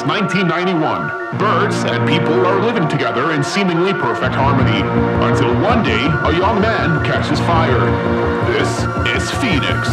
1991. Birds and people are living together in seemingly perfect harmony, until one day a young man catches fire. This is Phoenix.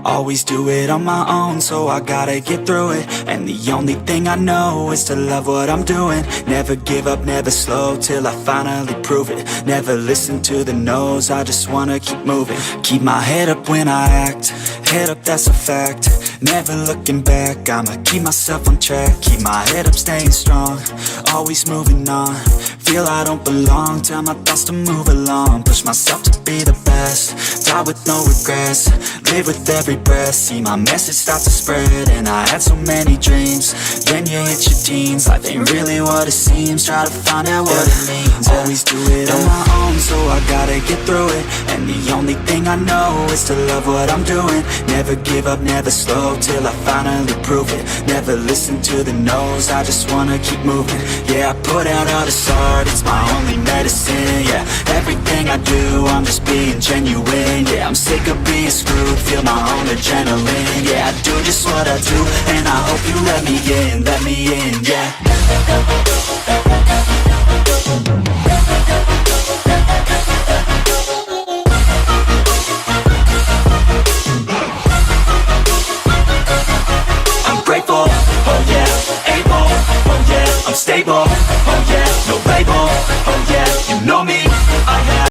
Always do it on my own, so I gotta get through it. And the only thing I know is to love what I'm doing. Never give up, never slow, till I finally prove it. Never listen to the no's, I just wanna keep moving. Keep my head up when I act, head up, that's a fact. Never looking back, I'ma keep myself on track. Keep my head up, staying strong, always moving on. Feel I don't belong, tell my thoughts to move along. Push myself to be the best, die with no regrets. Live with every breath, see my message start to spread. And I had so many dreams, then you hit your teens. Life ain't really what it seems, try to find out what it means. Always do it on my own, so I gotta get through it. And the only thing I know is to love what I'm doing. Never give up, never slow, till I finally prove it. Never listen to the no's, I just wanna keep moving. Yeah, I put out all the songs, heart, it's my only medicine, yeah. Everything I do, I'm just being genuine, yeah. I'm sick of being screwed, feel my own adrenaline, yeah. I do just what I do, and I hope you let me in, yeah.